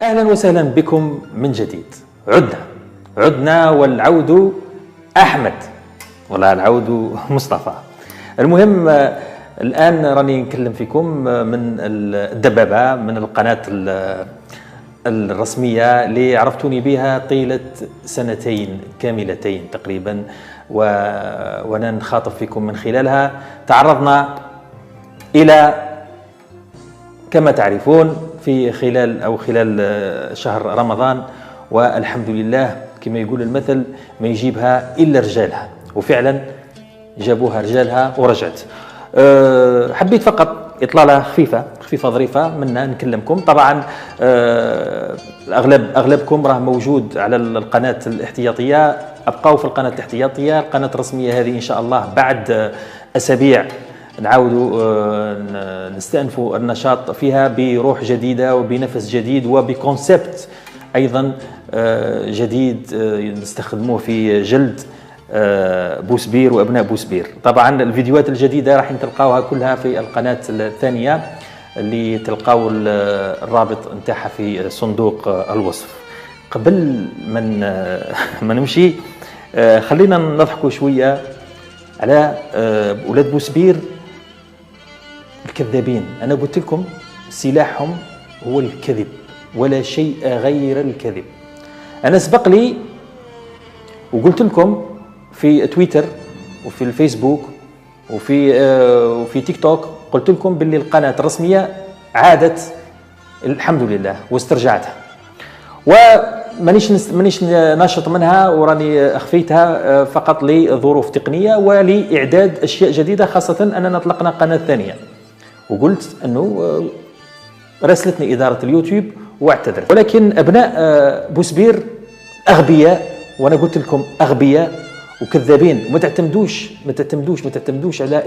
أهلا وسهلا بكم من جديد. عدنا والعود أحمد، والله العود مصطفى. المهم الآن راني نكلم فيكم من الدبابة، من القناة الرسمية اللي عرفتوني بها طيلة سنتين كاملتين تقريبا، وأنا نخاطب فيكم من خلالها. تعرضنا إلى كما تعرفون في خلال شهر رمضان، والحمد لله كما يقول المثل ما يجيبها إلا رجالها، وفعلا جابوها رجالها ورجعت. حبيت فقط إطلالة خفيفة ظريفة منا نكلمكم. طبعا أغلبكم راه موجود على القناة الاحتياطية، أبقوا في القناة الاحتياطية. القناة الرسمية هذه إن شاء الله بعد أسابيع نعاودوا نستأنفوا النشاط فيها بروح جديدة وبنفس جديد وبكونسبت أيضا جديد نستخدموه في جلد بوسبير وأبناء بوسبير. طبعا الفيديوهات الجديدة راح تلقاوها كلها في القناة الثانية اللي تلقاو الرابط نتاعها في صندوق الوصف. قبل ما نمشي خلينا نضحكوا شوية على أولاد بوسبير الكذابين. أنا قلت لكم سلاحهم هو الكذب ولا شيء غير الكذب. أنا سبق لي وقلت لكم في تويتر وفي الفيسبوك وفي تيك توك، قلت لكم باللي القناة الرسمية عادت الحمد لله واسترجعتها، مانيش ناشط منها وراني أخفيتها فقط لظروف تقنية ولإعداد أشياء جديدة، خاصة أننا أطلقنا قناة ثانية. وقلت أنه راسلتني إدارة اليوتيوب واعتذرت، ولكن أبناء بوسبير أغبياء، وأنا قلت لكم أغبياء وكذابين. ما تعتمدوش على